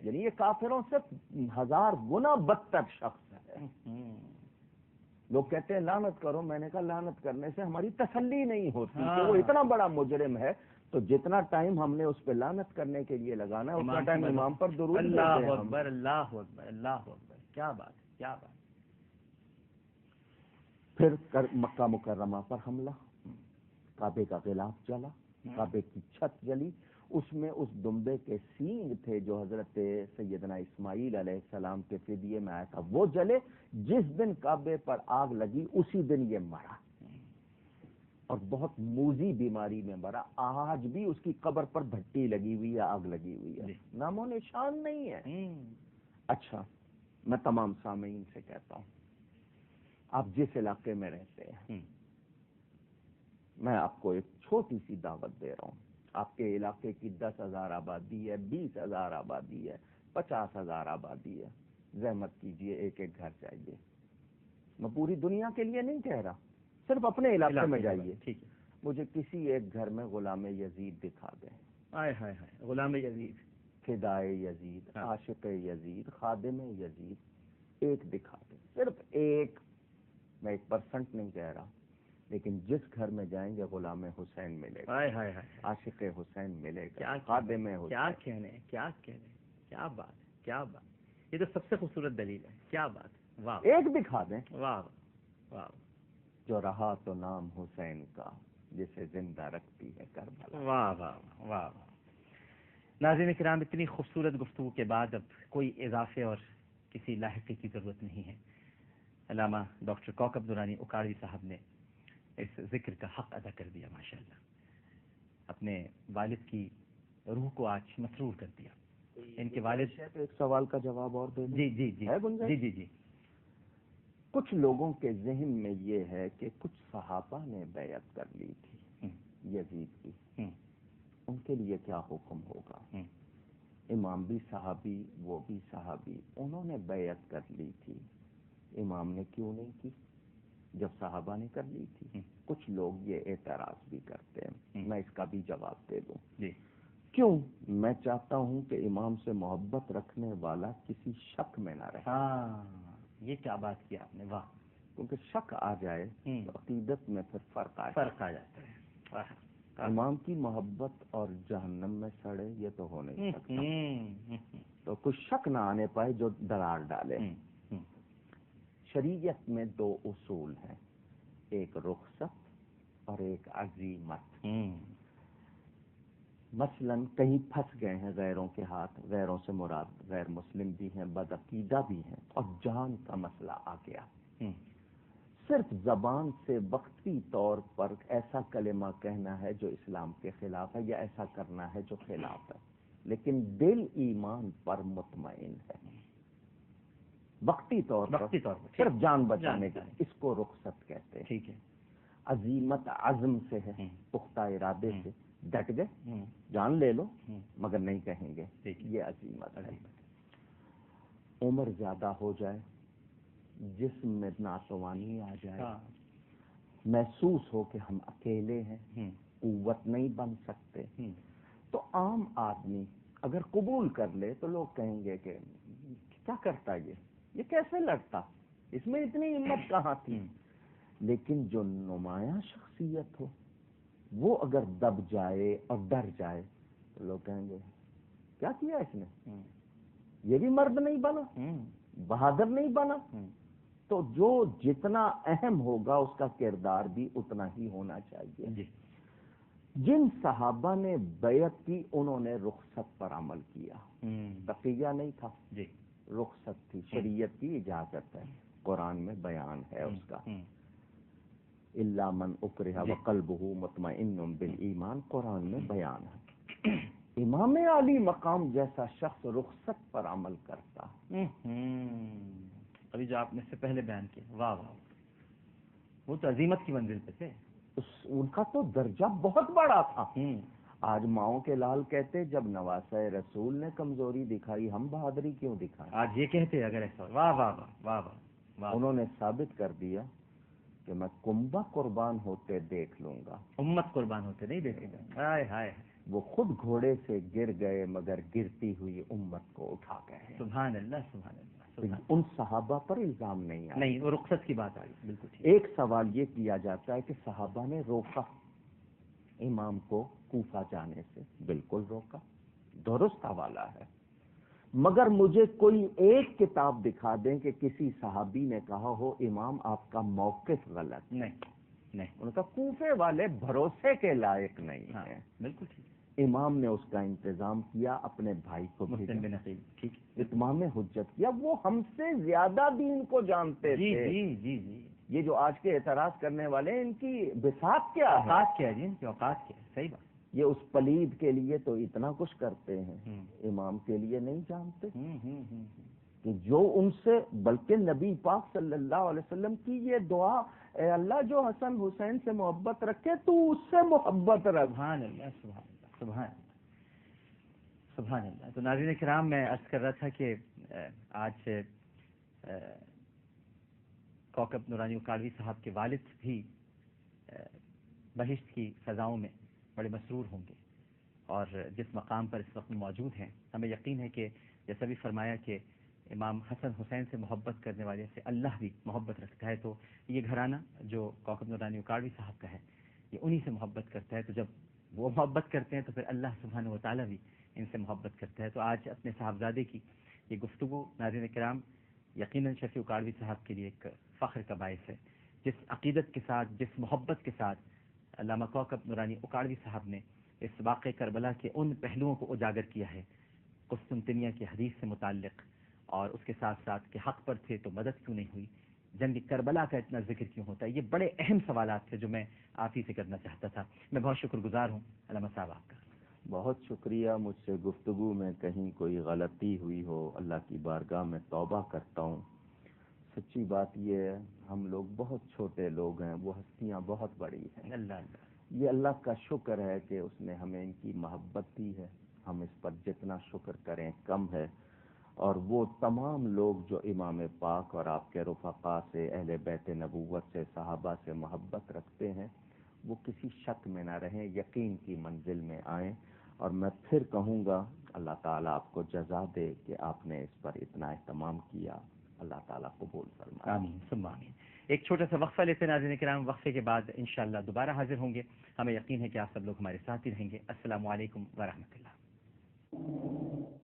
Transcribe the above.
یعنی یہ کافروں سے 1000 گنا بدتر شخص ہے. لوگ کہتے ہیں لعنت کرو، میں نے کہا لعنت کرنے سے ہماری تسلی نہیں ہوتی کہ وہ اتنا بڑا مجرم ہے، تو جتنا ٹائم ہم نے اس پہ لعنت کرنے کے لیے لگانا ہے اتنا ٹائم امام پر درود دیتے ہیں. اللہ اکبر، اللہ اکبر، اللہ اکبر. کیا بات ہے، کیا بات. پھر مکہ مکرمہ پر حملہ، کعبے کا غلاف جلا، کعبے کی چھت جلی، اس میں اس دمبے کے سینگ تھے جو حضرت سیدنا اسماعیل علیہ السلام کے فدیے میں آیا تھا، وہ جلے. جس دن کعبے پر آگ لگی اسی دن یہ مرا، اور بہت موذی بیماری میں مرا. آج بھی اس کی قبر پر بھٹی لگی ہوئی ہے، آگ لگی ہوئی ہے، نام و نشان نہیں ہے. اچھا، میں تمام سامعین سے کہتا ہوں، آپ جس علاقے میں رہتے ہیں، میں آپ کو ایک چھوٹی سی دعوت دے رہا ہوں. آپ کے علاقے کی 10,000 آبادی ہے، 20,000 آبادی ہے، 50,000 آبادی ہے، زحمت کیجئے ایک ایک گھر جائیے. میں پوری دنیا کے لیے نہیں کہہ رہا، صرف اپنے علاقے میں جائیے. ٹھیک ہے. مجھے کسی ایک گھر میں غلام یزید دکھا دیں. ہائے ہائے ہائے، غلام یزید، فدائے یزید، عاشق یزید، خادم یزید، ایک دکھا دیں، صرف ایک. میں 1% نہیں کہہ رہا، لیکن جس گھر میں جائیں گے غلام حسین ملے گا، عاشق حسین ملے گا، خادم حسین. کیا کہنے، کیا کہنے، کیا بات، کیا بات. یہ تو سب سے خوبصورت دلیل ہے. کیا بات. واہ، ایک دکھا دیں. واہ واہ. جو رہا تو نام حسین کا، جسے زندہ رکھتی ہے کربلا. واہ واہ واہ. ناظرین کرام، اتنی خوبصورت گفتگو کے بعد اب کوئی اضافے اور کسی لاحقے کی ضرورت نہیں ہے. علامہ ڈاکٹر کوکب نورانی اکاڑوی صاحب نے اس ذکر کا حق ادا کر دیا. ماشاءاللہ، اپنے والد کی روح کو آج مسرور کر دیا. ان کے والد، ایک سوال کا جواب اور دے دیں. جی جی جی جی جی جی. کچھ لوگوں کے ذہن میں یہ ہے کہ کچھ صحابہ نے بیعت کر لی تھی یزید کی، ان کے لیے کیا حکم ہوگا؟ امام بھی صحابی، وہ بھی صحابی، انہوں نے بیعت کر لی تھی، امام نے کیوں نہیں کی جب صحابہ نے کر لی تھی؟ کچھ لوگ یہ اعتراض بھی کرتے ہیں، میں اس کا بھی جواب دے دوں. جی. کیوں؟ میں چاہتا ہوں کہ امام سے محبت رکھنے والا کسی شک میں نہ رہے. یہ کیا بات کی آپ نے. واہ. کیونکہ شک آ جائے تو عقیدت میں پھر فرق آ جاتا ہے. امام کی محبت اور جہنم میں سڑے، یہ تو ہو نہیں سکتا. تو کچھ شک نہ آنے پائے جو درار ڈالے. شریعت میں 2 اصول ہیں، ایک رخصت اور ایک عزیمت. مثلا کہیں پھنس گئے ہیں غیروں کے ہاتھ، غیروں سے مراد غیر مسلم بھی ہیں، بدعقیدہ بھی ہیں، اور جان کا مسئلہ آ گیا. صرف زبان سے وقتی طور پر ایسا کلمہ کہنا ہے جو اسلام کے خلاف ہے، یا ایسا کرنا ہے جو خلاف ہے، لیکن دل ایمان پر مطمئن ہے. وقتی طور پر صرف جان بچانے کا، اس کو رخصت کہتے ہیں. ٹھیک ہے. عزیمت عزم سے ہے، پختہ ارادے سے ڈٹ گئے، جان لے لو مگر نہیں کہیں گے، یہ عزیمت ہے. عمر زیادہ ہو جائے، جسم میں ناتوانی آ جائے، محسوس ہو کہ ہم اکیلے ہیں، قوت نہیں بن سکتے، تو عام آدمی اگر قبول کر لے تو لوگ کہیں گے کہ کیا کرتا یہ کیسے لڑتا، اس میں اتنی ہمت کہاں تھی. لیکن جو نمایاں شخصیت ہو وہ اگر دب جائے اور ڈر جائے تو لوگ کہیں گے کیا کیا اس نے، یہ بھی مرد نہیں بنا، بہادر نہیں بنا. تو جو جتنا اہم ہوگا اس کا کردار بھی اتنا ہی ہونا چاہیے. جن صحابہ نے بیعت کی انہوں نے رخصت پر عمل کیا، تقیہ نہیں تھا، رخصت تھی، شریعت کی اجازت ہے، قرآن میں بیان ہے اس کا. الا من اکرہ وقلبہ مطمئن بالایمان، قرآن میں بیان ہے. امام علی مقام جیسا شخص رخصت پر عمل کرتا. ابھی جو آپ نے سے پہلے بیان کیا، واہ واہ، وہ تو عظیمت کی منزل پہ تھے. ان کا تو درجہ بہت بڑا تھا. آج ماؤں کے لال کہتے جب نواسہ رسول نے کمزوری دکھائی ہم بہادری کیوں دکھائیں. آج یہ کہتے اگر ایسا. واہ واہ واہ واہ. انہوں نے ثابت کر دیا کہ میں کنبہ قربان ہوتے دیکھ لوں گا، امت قربان ہوتے نہیں دیکھے گا. ہائے ہائے. وہ خود گھوڑے سے گر گئے مگر گرتی ہوئی امت کو اٹھا گئے. سبحان اللہ سبحان اللہ. ان صحابہ پر الزام نہیں آیا. نہیں، وہ رخصت کی بات آ رہی. بالکل ٹھیک. ایک سوال یہ کیا جاتا ہے کہ صحابہ نے روکا امام کو کوفہ جانے سے. بالکل روکا، درست حوالہ ہے. مگر مجھے کوئی ایک کتاب دکھا دیں کہ کسی صحابی نے کہا ہو امام آپ کا موقف غلط. نہیں. ان کا کوفے والے بھروسے کے لائق نہیں ہیں. بالکل ٹھیک. امام نے اس کا انتظام کیا، اپنے بھائی کو مسلم بن عقیل. ٹھیک. اتمام حجت کیا. وہ ہم سے زیادہ دین کو جانتے جی تھے. جی جی جی. یہ جو آج کے اعتراض کرنے والے ہیں، ان کی بساط کیا ہے؟ اوقات کیا ہے جی؟ ان کی اوقات کیا ہے؟ صحیح بات. یہ اس پلید کے لیے تو اتنا کچھ کرتے ہیں، امام کے لیے نہیں جانتے کہ جو ان سے، بلکہ نبی پاک صلی اللہ علیہ وسلم کی یہ دعا، اے اللہ جو حسن حسین سے محبت رکھے تو اس سے محبت رکھ. سبحان اللہ سبحان اللہ سبحان اللہ سبحان اللہ. تو ناظرین کرام، میں عرض کر رہا تھا کہ آج کوکب نورانی اکاڑوی صاحب کے والد بھی بہشت کی فضاؤں میں بڑے مسرور ہوں گے، اور جس مقام پر اس وقت موجود ہیں، ہمیں یقین ہے کہ جیسا بھی فرمایا کہ امام حسن حسین سے محبت کرنے والے سے اللہ بھی محبت رکھتا ہے. تو یہ گھرانہ جو کوکب نورانی اکاڑوی صاحب کا ہے، یہ انہی سے محبت کرتا ہے. تو جب وہ محبت کرتے ہیں تو پھر اللہ سبحانہ و تعالیٰ بھی ان سے محبت کرتا ہے. تو آج اپنے صاحبزادے کی یہ گفتگو ناظرین کرام یقیناً شفیع اکاڑوی صاحب کے لیے ایک فخر کا باعث ہے. جس عقیدت کے ساتھ، جس محبت کے ساتھ علامہ کوکب نورانی اکاڑوی صاحب نے اس واقع کربلا کے ان پہلوؤں کو اجاگر کیا ہے، قسطنطنیہ کی حدیث سے متعلق، اور اس کے ساتھ ساتھ کہ حق پر تھے تو مدد کیوں نہیں ہوئی، جنگ کربلا کا اتنا ذکر کیوں ہوتا ہے. یہ بڑے اہم سوالات تھے جو میں آپ ہی سے کرنا چاہتا تھا. میں بہت شکر گزار ہوں علامہ صاحب آپ کا. بہت شکریہ. مجھ سے گفتگو میں کہیں کوئی غلطی ہوئی ہو، اللہ کی بارگاہ میں توبہ کرتا ہوں. سچی بات یہ ہے، ہم لوگ بہت چھوٹے لوگ ہیں، وہ ہستیاں بہت بڑی ہیں. اللہ یہ اللہ کا شکر ہے کہ اس نے ہمیں ان کی محبت دی ہے. ہم اس پر جتنا شکر کریں کم ہے. اور وہ تمام لوگ جو امام پاک اور آپ کے رفقا سے، اہل بیت نبوت سے، صحابہ سے محبت رکھتے ہیں، وہ کسی شک میں نہ رہیں، یقین کی منزل میں آئیں. اور میں پھر کہوں گا اللہ تعالیٰ آپ کو جزا دے کہ آپ نے اس پر اتنا اہتمام کیا. اللہ تعالیٰ قبول فرمائے. آمین ثم آمین. ایک چھوٹا سا وقفہ لیتے ہیں ناظرین کرام. وقفے کے بعد انشاءاللہ دوبارہ حاضر ہوں گے. ہمیں یقین ہے کہ آپ سب لوگ ہمارے ساتھ ہی رہیں گے. السلام علیکم ورحمۃ اللہ.